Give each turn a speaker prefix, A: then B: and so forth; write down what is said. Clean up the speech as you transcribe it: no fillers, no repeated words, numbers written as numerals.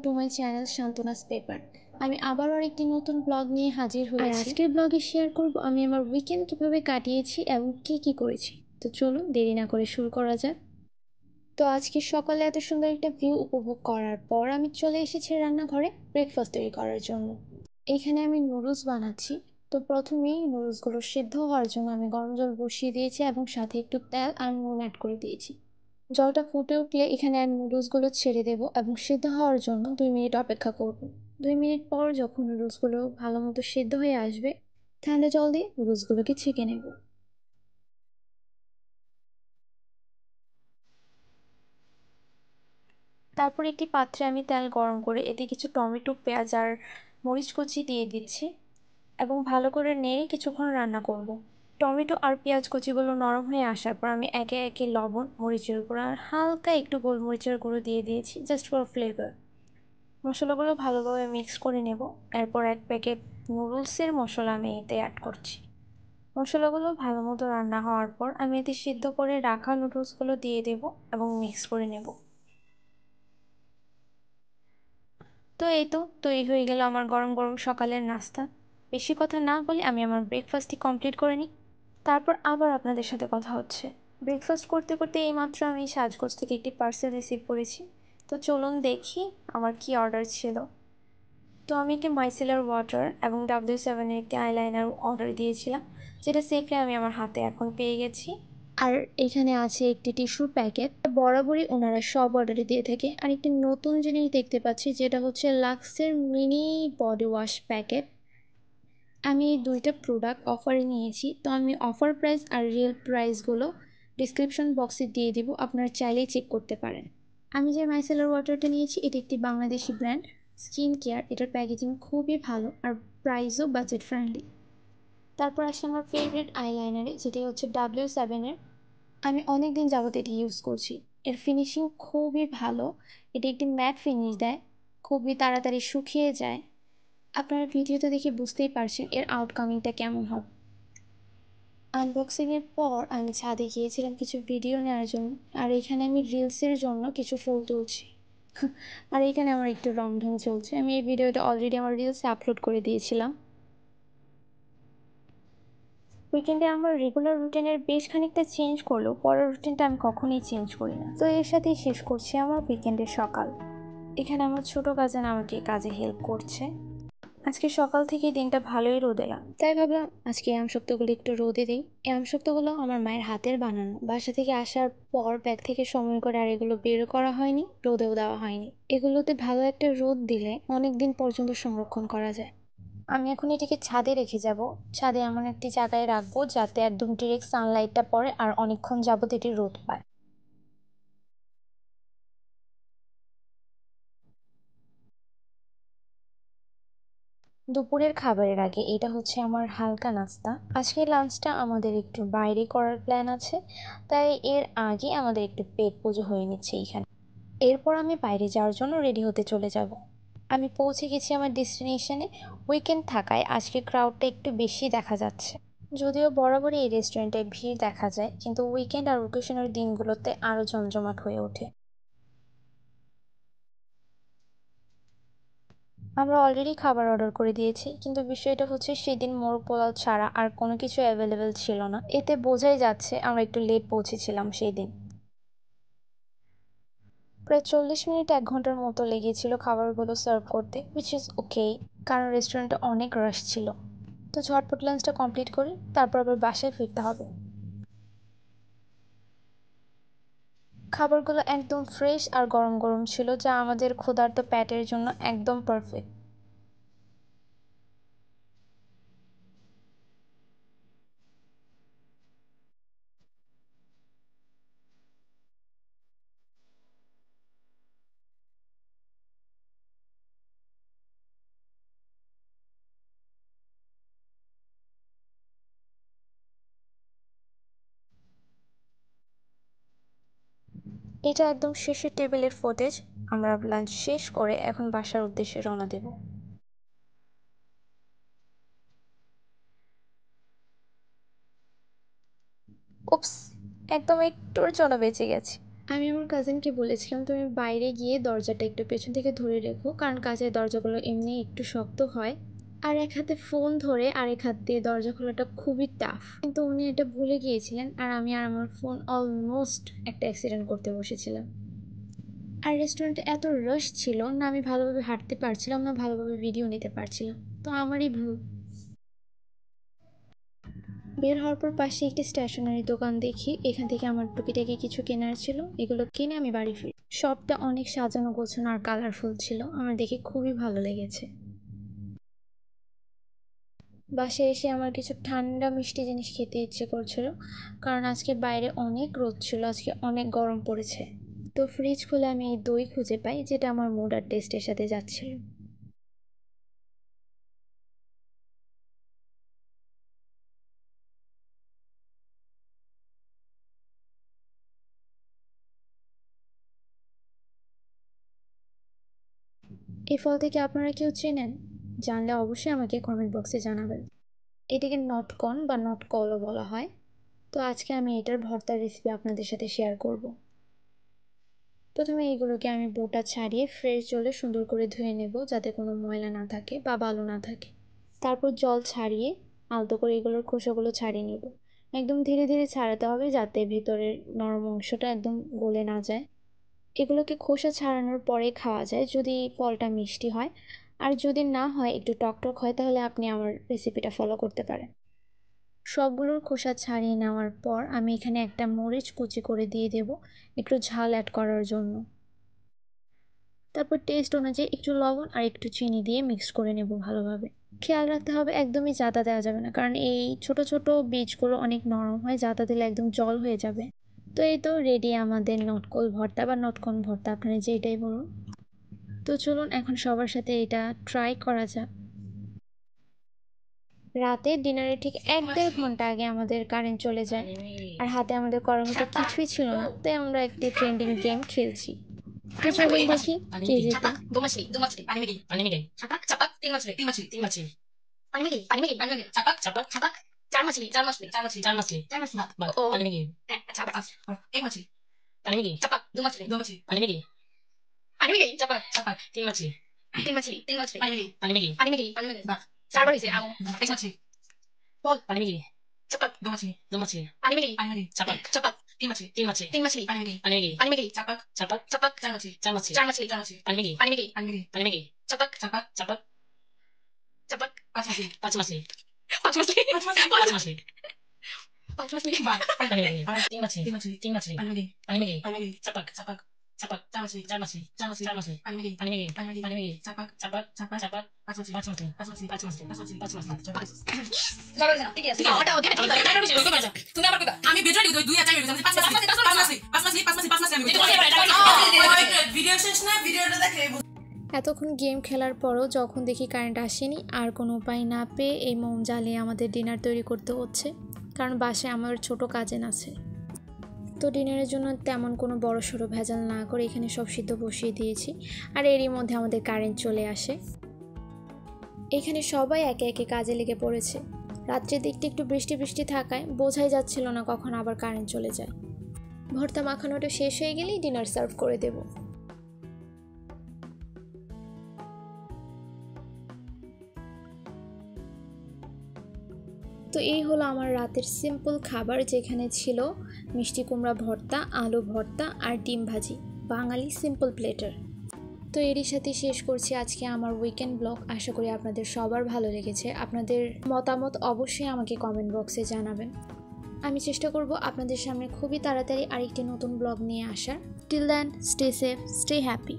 A: Two my channel শান্তনাস paper. আমি আবারও আরেকটি নতুন ব্লগ নিয়ে হাজির হয়েছি। আজকের ব্লগে শেয়ার করব আমি আমার উইকেন্ড কিভাবে কাটিয়েছি এবং কি করেছি। তো চলুন দেরি না করে শুরু করা যাক। তো আজকে সকালে এত সুন্দর একটা ভিউ উপভোগ করার পর আমি চলে এসেছি রান্নাঘরে ব্রেকফাস্ট তৈরি করার জন্য। এখানে আমি নুডলস বানাচ্ছি। তো প্রথমেই নুডলসগুলো সিদ্ধ হওয়ার জন্য আমি গরম জল বসিয়ে দিয়েছি এবং সাথে একটু তেল আর নুন অ্যাড করে দিয়েছি। জলটা ফুটে উঠলে এখানে আমি নুডলসগুলো ছেড়ে দেবো এবং সিদ্ধ হওয়ার জন্য 2 মিনিট অপেক্ষা করব। 2 মিনিট পর যখন নুডলসগুলো ভালো মতো সিদ্ধ হয়ে আসবে, ঠান্ডা জল দিয়ে নুডলসগুলোকে ছেঁকে নেব। তারপর একটি পাত্রে আমি তেল গরম করে এতে কিছু টমেটো, পেঁয়াজ আর মরিচ কুচি দিয়ে দিচ্ছি এবং ভালো করে নেড়ে কিছুক্ষণ রান্না করব। টমেটো আর পেঁয়াজ কুচিগুলো নরম হয়ে আসার পর আমি একে একে লবণ, মরিচের গুঁড়ো আর হালকা একটু গোলমরিচের গুঁড়ো দিয়ে দিয়েছি জাস্ট ফর ফ্লেভার। মশলাগুলো ভালোভাবে মিক্স করে নেব। এরপর 1 প্যাকেট নুডলসের মশলা আমি এতে অ্যাড করছি। মশলাগুলো ভালো মতো রান্না হওয়ার পর আমি এতে সিদ্ধ করে রাখা নুডলসগুলো দিয়ে দেব এবং মিক্স করে নেব। তো এই তো তৈরি হয়ে গেল আমার গরম গরম সকালের নাস্তা। বেশি কথা না বলে আমি আমার ব্রেকফাস্টটি কমপ্লিট করে নিই, তারপর আবার আপনাদের সাথে কথা হচ্ছে। ব্রেকফাস্ট করতে করতে এইমাত্র আমি সাজগোজ থেকে একটি পার্সেল রিসিভ করেছি। তো চলুন দেখি আমার কি অর্ডার ছিল। তো আমি একটি মাইসেলার ওয়াটার এবং W7-এর একটি আইলাইনার অর্ডার দিয়েছিলাম, যেটা সেফলি আমি আমার হাতে এখন পেয়ে গেছি। আর এখানে আছে একটি টিস্যুর প্যাকেট। বরাবরই ওনারা সব অর্ডারে দিয়ে থাকে। আর একটি নতুন জিনিস দেখতে পাচ্ছি, যেটা হচ্ছে লাক্সের মিনি বডি ওয়াশ প্যাকেট। আমি এই দুইটা প্রোডাক্ট অফারে নিয়েছি। তো আমি অফার প্রাইস আর রিয়েল প্রাইসগুলো ডিসক্রিপশন বক্সে দিয়ে দিব, আপনারা চাইলেই চেক করতে পারেন। আমি যে মাইসেলার ওয়াটারটা নিয়েছি এটি একটি বাংলাদেশি ব্র্যান্ড স্কিন কেয়ার। এটার প্যাকেজিং খুবই ভালো আর প্রাইসও বাজেট ফ্রেন্ডলি। তারপর আসে আমার ফেভারিট আইলাইনারে, যেটি হচ্ছে W7-এর। আমি অনেক দিন যাবত এটি ইউজ করছি। এর ফিনিশিং খুবই ভালো। এটি একটি ম্যাট ফিনিশ দেয়, খুবই তাড়াতাড়ি শুকিয়ে যায়। আপনারা ভিডিওতে দেখে বুঝতেই পারছেন এর আউটকামিংটা কেমন হবে। আনবক্সিংয়ের পর আমি ছাদে গিয়েছিলাম কিছু ভিডিও নেওয়ার জন্য। আর এখানে আমি রিলসের জন্য কিছু ফুল তুলছি। আর এখানে আমার একটু রংঢং চলছে। আমি এই ভিডিওটা অলরেডি আমার রিলসে আপলোড করে দিয়েছিলাম। উইকেন্ডে আমার রেগুলার রুটিনের বেশ খানিকটা চেঞ্জ করলেও পরের রুটিনটা আমি কখনোই চেঞ্জ করি না। তো এর সাথেই শেষ করছি আমার উইকেন্ডের সকাল। এখানে আমার ছোট কাজিন আমাকে কাজে হেল্প করছে। আজকে সকাল থেকেই দিনটা ভালোই রোদে, তাই ভাবলাম আজকে এই আমসত্ত্বগুলো একটু রোদে দিই। এই আমসত্ত্বগুলো আমার মায়ের হাতের বানানো। বাসা থেকে আসার পর ব্যাগ থেকে সময় করে আর এগুলো বের করা হয়নি, রোদেও দেওয়া হয়নি। এগুলোতে ভালো একটা রোদ দিলে অনেক দিন পর্যন্ত সংরক্ষণ করা যায়। আমি এখন এটিকে ছাদে রেখে যাব। ছাদে এমন একটি জায়গায় রাখবো যাতে একদম ডিরেক্ট সানলাইটটা পড়ে আর অনেকক্ষণ যাবত এটি রোদ পায়। দুপুরের খাবারের আগে এটা হচ্ছে আমার হালকা নাস্তা। আজকে লাঞ্চটা আমাদের একটু বাইরে করার প্ল্যান আছে, তাই এর আগে আমাদের একটু পেট পুজো হয়ে নিচ্ছে এইখানে। এরপর আমি বাইরে যাওয়ার জন্য রেডি হতে চলে যাব। আমি পৌঁছে গেছি আমার ডেস্টিনেশনে। উইকেন্ড থাকায় আজকে ক্রাউডটা একটু বেশি দেখা যাচ্ছে। যদিও বরাবরই এই রেস্টুরেন্টে ভিড় দেখা যায়, কিন্তু উইকেন্ড আর ওকেশনের দিনগুলোতে আরও জমজমাট হয়ে ওঠে। আমরা অলরেডি খাবার অর্ডার করে দিয়েছি, কিন্তু বিষয়টা হচ্ছে সেদিন মোরগ পোলাও ছাড়া আর কোনো কিছু অ্যাভেলেবেল ছিল না। এতে বোঝাই যাচ্ছে আমরা একটু লেট পৌঁছেছিলাম সেই দিন। প্রায় 40 মিনিট 1 ঘন্টার মতো লেগেছিল খাবারগুলো সার্ভ করতে, উইচ ইজ ওকে, কারণ রেস্টুরেন্টে অনেক রাশ ছিল। তো ঝটপট লাঞ্চটা কমপ্লিট করি, তারপর আবার বাসায় ফিরতে হবে। খাবারগুলো একদম ফ্রেশ আর গরম গরম ছিল, যা আমাদের ক্ষুধার্ত প্যাটের জন্য একদম পারফেক্ট। এটা একদম শেষের টেবিলের ফুটেজ। আমরা লাঞ্চ শেষ করে এখন বাসার উদ্দেশ্যে রওনা দেব। উপস, একদম একটুর জন্য বেঁচে গেছি। আমি আমার কাজিনকে বলেছিলাম তুমি বাইরে গিয়ে দরজাটা একটু পেছন থেকে ধরে রেখো, কারণ কাচের দরজাগুলো এমনি একটু শক্ত হয়, আর এক হাতে ফোন ধরে আরেক হাত দিয়ে দরজা খোলাটা খুবই টাফ। কিন্তু উনি এটা ভুলে গিয়েছিলেন, আর আমি আর আমার ফোন অলমোস্ট একটা অ্যাক্সিডেন্ট করতে বসেছিলাম। আর রেস্টুরেন্টে এত রাশ ছিল না, আমি ভালোভাবে হাঁটতে পারছিলাম না, ভালোভাবে ভিডিও নিতে পারছিলাম, তো আমারই ভুল। বের হওয়ার পর পাশে একটি স্টেশনারি দোকান দেখি, এখান থেকে আমার টুকিটাকি কিছু কেনার ছিল, এগুলো কিনে আমি বাড়ি ফিরি। শপটা অনেক সাজানো গোছানো আর কালারফুল ছিল, আমার দেখে খুবই ভালো লেগেছে। বাসায় এসে আমার কিছু ঠান্ডা মিষ্টি জিনিস খেতে ইচ্ছে করছিল, কারণ আজকে বাইরে অনেক রোদ ছিল, আজকে অনেক গরম পড়েছে। তো ফ্রিজ খুলে আমি এই দই খুঁজে পাই, যেটা আমার মুড আর টেস্টের সাথে যাচ্ছিল। এই ফল থেকে আপনারা কেউ চেনেন? জানলে অবশ্যই আমাকে কমেন্ট বক্সে জানাবেন। এটাকে নটকন বা নটকলও বলা হয়। তো আজকে আমি এটার ভর্তার রেসিপি আপনাদের সাথে শেয়ার করব। প্রথমে এইগুলোকে আমি বোটা ছাড়িয়ে ফ্রেশ জলে সুন্দর করে ধুয়ে নেব, যাতে কোনো ময়লা না থাকে বা বালু না থাকে। তারপর জল ছাড়িয়ে আলতো করে এগুলোর খোসাগুলো ছাড়িয়ে নেব। একদম ধীরে ধীরে ছাড়াতে হবে, যাতে ভেতরের নরম অংশটা একদম গলে না যায়। এগুলোকে খোসা ছাড়ানোর পরে খাওয়া যায় যদি ফলটা মিষ্টি হয়, আর যদি না হয় একটু টকটক হয়, তাহলে আপনি আমার রেসিপিটা ফলো করতে পারেন। সবগুলোর খোসা ছাড়িয়ে নেওয়ার পর আমি এখানে একটা মরিচ কুচি করে দিয়ে দেব, একটু ঝাল অ্যাড করার জন্য। তারপর টেস্ট অনুযায়ী একটু লবণ আর একটু চিনি দিয়ে মিক্স করে নেব ভালোভাবে। খেয়াল রাখতে হবে একদমই জাতা দেওয়া যাবে না, কারণ এই ছোট ছোট বীজগুলো অনেক নরম হয়, জাতা দিলে একদম জল হয়ে যাবে। তো এই তো রেডি আমাদের নটকল ভর্তা বা নটকন ভর্তা, আপনারা যেটাই বলুন। তো চলুন এখন সবার সাথে এটা ট্রাই করা যাক। রাতে ডিনারে ঠিক 1-1.5 ঘন্টা আগে আমাদের কারেন্ট চলে যায়, আর হাতে আমাদের করার মতো কিছুই ছিল না, তাই আমরা একটি ট্রেন্ডিং গেম খেলছি। তো চলুন দেখি কে জেতে। এতক্ষণ গেম খেলার পরও যখন দেখি কারেন্ট আসেনি, আর কোনো উপায় না পেয়ে এই মোম জ্বালিয়ে আমাদের ডিনার তৈরি করতে হচ্ছে, কারণ বাসায় আমার ছোট কাজিন আছে। তো ডিনারের জন্য তেমন কোনো বড় সড়ো ভেজাল না করে এখানে সব সিদ্ধ বসিয়ে দিয়েছি, আর এরই মধ্যে আমাদের কারেন্ট চলে আসে। এখানে সবাই একে একে কাজে লেগে পড়েছে। রাত্রের দিকটা একটু বৃষ্টি বৃষ্টি থাকায় বোঝাই যাচ্ছিল না কখন আবার কারেন্ট চলে যায়। ভর্তা মাখানোটা শেষ হয়ে গেলেই ডিনার সার্ভ করে দেব। তো এই হলো আমার রাতের সিম্পল খাবার, যেখানে ছিল মিষ্টি কুমড়া ভর্তা, আলু ভর্তা আর ডিম ভাজি, বাঙালি সিম্পল প্লেটার। তো এরই সাথে শেষ করছি আজকে আমার উইকেন্ড ব্লগ। আশা করি আপনাদের সবার ভালো লেগেছে। আপনাদের মতামত অবশ্যই আমাকে কমেন্ট বক্সে জানাবেন। আমি চেষ্টা করব আপনাদের সামনে খুবই তাড়াতাড়ি আরেকটি নতুন ব্লগ নিয়ে আসার। Till then, stay safe, stay happy.